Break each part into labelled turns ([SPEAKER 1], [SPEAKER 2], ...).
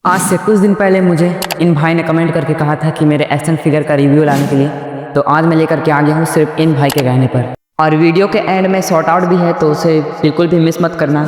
[SPEAKER 1] आज से कुछ दिन पहले मुझे इन भाई ने कमेंट करके कहा था कि मेरे एक्शन फिगर का रिव्यू लाने के लिए, तो आज मैं लेकर के आ गया हूँ सिर्फ इन भाई के कहने पर। और वीडियो के एंड में शॉर्ट आउट भी है, तो उसे बिल्कुल भी मिस मत करना।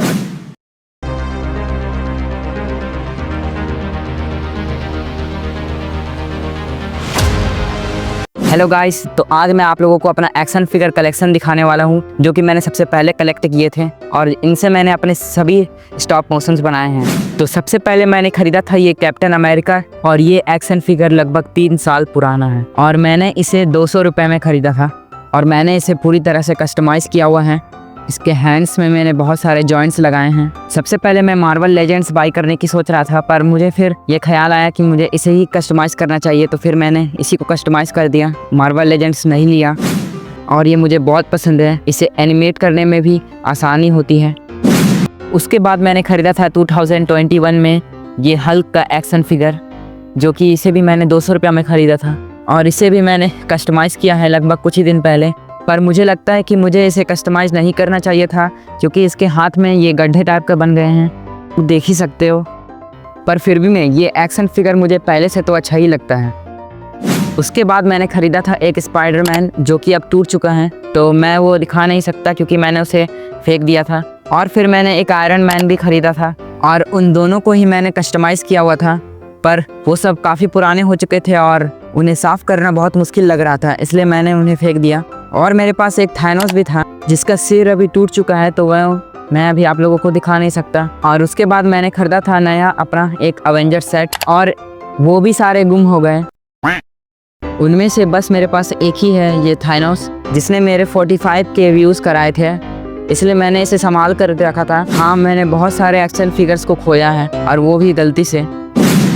[SPEAKER 1] हेलो गाइस, तो आज मैं आप लोगों को अपना एक्शन फिगर कलेक्शन दिखाने वाला हूं, जो कि मैंने सबसे पहले कलेक्ट किए थे और इनसे मैंने अपने सभी स्टॉप मोशंस बनाए हैं। तो सबसे पहले मैंने खरीदा था ये कैप्टन अमेरिका, और ये एक्शन फिगर लगभग 3 साल पुराना है और मैंने इसे 200 रुपये में ख़रीदा था। और मैंने इसे पूरी तरह से कस्टमाइज़ किया हुआ है। इसके हैंड्स में मैंने बहुत सारे जॉइंट्स लगाए हैं। सबसे पहले मैं मार्वल लेजेंड्स बाई करने की सोच रहा था, पर मुझे फिर ये ख्याल आया कि मुझे इसे ही कस्टमाइज़ करना चाहिए, तो फिर मैंने इसी को कस्टमाइज़ कर दिया। मार्वल लेजेंड्स नहीं लिया और ये मुझे बहुत पसंद है। इसे एनिमेट करने में भी आसानी होती है। उसके बाद मैंने ख़रीदा था 2021 में ये हल्क का एक्शन फिगर, जो कि इसे भी मैंने 200 रुपये में ख़रीदा था और इसे भी मैंने कस्टमाइज़ किया है लगभग कुछ ही दिन पहले। पर मुझे लगता है कि मुझे इसे कस्टमाइज़ नहीं करना चाहिए था, क्योंकि इसके हाथ में ये गड्ढे टाइप का बन गए हैं, देख ही सकते हो। पर फिर भी ये एक्शन फिगर मुझे पहले से तो अच्छा ही लगता है। उसके बाद मैंने ख़रीदा था एक स्पाइडरमैन, जो कि अब टूट चुका है, तो मैं वो दिखा नहीं सकता क्योंकि मैंने उसे फेंक दिया था। और फिर मैंने एक आयरन मैन भी ख़रीदा था और उन दोनों को ही मैंने कस्टमाइज़ किया हुआ था, पर वो सब काफ़ी पुराने हो चुके थे और उन्हें साफ़ करना बहुत मुश्किल लग रहा था, इसलिए मैंने उन्हें फेंक दिया। और मेरे पास एक थानोस भी था, जिसका सिर अभी टूट चुका है, तो वह मैं अभी आप लोगों को दिखा नहीं सकता। और उसके बाद मैंने ख़रीदा था नया अपना एक अवेंजर सेट, और वो भी सारे गुम हो गए। उनमें से बस मेरे पास एक ही है, ये थानोस, जिसने मेरे 45 के व्यूज़ कराए थे, इसलिए मैंने इसे संभाल कर रखा था। हाँ, मैंने बहुत सारे एक्शन फिगर्स को खोया है, और वो भी गलती से।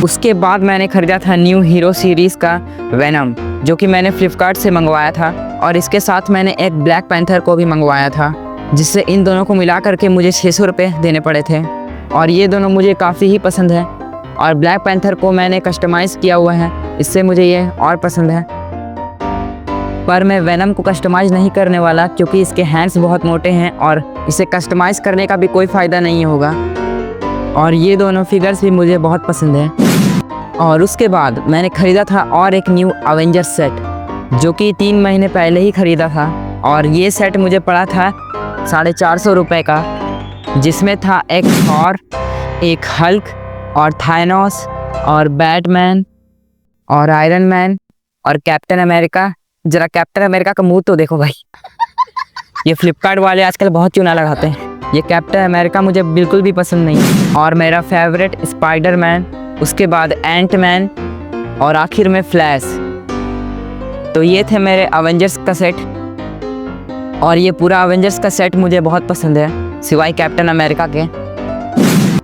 [SPEAKER 1] उसके बाद मैंने ख़रीदा था न्यू हीरो सीरीज़ का वेनम, जो कि मैंने फ्लिपकार्ट से मंगवाया था, और इसके साथ मैंने एक ब्लैक पैंथर को भी मंगवाया था, जिससे इन दोनों को मिला करके मुझे 600 रुपये देने पड़े थे। और ये दोनों मुझे काफ़ी ही पसंद है, और ब्लैक पैंथर को मैंने कस्टमाइज़ किया हुआ है, इससे मुझे ये और पसंद है। पर मैं वेनम को कस्टमाइज़ नहीं करने वाला, क्योंकि इसके हैंड्स बहुत मोटे हैं और इसे कस्टमाइज़ करने का भी कोई फ़ायदा नहीं होगा। और ये दोनों फिगर्स भी मुझे बहुत पसंद है। और उसके बाद मैंने ख़रीदा था और एक न्यू अवेंजर सेट, जो कि 3 महीने पहले ही ख़रीदा था, और ये सेट मुझे पड़ा था 450 रुपये का, जिसमें था एक थॉर, एक हल्क और थानोस और बैटमैन और आयरन मैन और कैप्टन अमेरिका। ज़रा कैप्टन अमेरिका का मुंह तो देखो भाई। ये फ्लिपकार्ट वाले आजकल बहुत चूना लगाते हैं। ये कैप्टन अमेरिका मुझे बिल्कुल भी पसंद नहीं। और मेरा फेवरेट स्पाइडरमैन, उसके बाद एंट मैन और आखिर में फ्लैश। तो ये थे मेरे अवेंजर्स का सेट, और ये पूरा अवेंजर्स का सेट मुझे बहुत पसंद है, सिवाय कैप्टन अमेरिका के।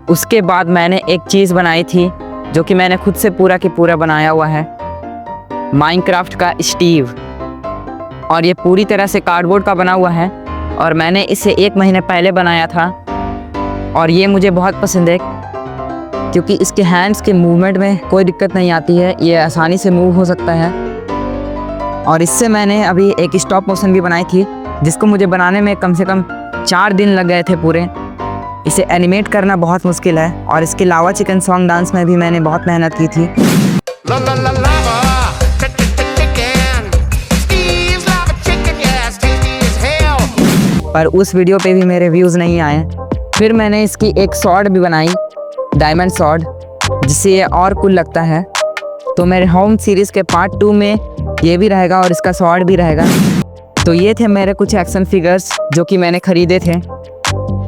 [SPEAKER 1] उसके बाद मैंने एक चीज़ बनाई थी, जो कि मैंने खुद से पूरा की पूरा बनाया हुआ है, माइनक्राफ्ट का स्टीव। और ये पूरी तरह से कार्डबोर्ड का बना हुआ है, और मैंने इसे 1 महीने पहले बनाया था। और ये मुझे बहुत पसंद है, क्योंकि इसके हैंड्स के मूवमेंट में कोई दिक्कत नहीं आती है, ये आसानी से मूव हो सकता है। और इससे मैंने अभी एक स्टॉप मोशन भी बनाई थी, जिसको मुझे बनाने में कम से कम 4 दिन लग गए थे पूरे। इसे एनिमेट करना बहुत मुश्किल है, और इसके लावा चिकन सॉन्ग डांस में भी मैंने बहुत मेहनत की थी। पर उस वीडियो पे भी मेरे व्यूज़ नहीं आए। फिर मैंने इसकी एक शॉर्ट भी बनाई, डायमंड शॉर्ट, जिससे ये और कूल लगता है। तो मेरे होम सीरीज़ के पार्ट 2 में ये भी रहेगा और इसका शॉर्ट भी रहेगा। तो ये थे मेरे कुछ एक्शन फिगर्स जो कि मैंने ख़रीदे थे।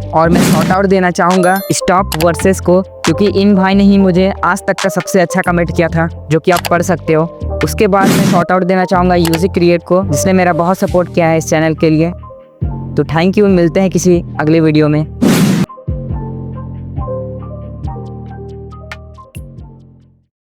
[SPEAKER 1] और मैं शॉर्ट आउट देना चाहूँगा स्टॉप वर्सेस को, क्योंकि इन भाई ने ही मुझे आज तक का सबसे अच्छा कमेंट किया था, जो कि आप पढ़ सकते हो। उसके बाद मैं शॉर्ट आउट देना चाहूँगा यूजिक क्रिएट को, जिसने मेरा बहुत सपोर्ट किया है इस चैनल के लिए। तो थैंक यू, मिलते हैं किसी अगले वीडियो में।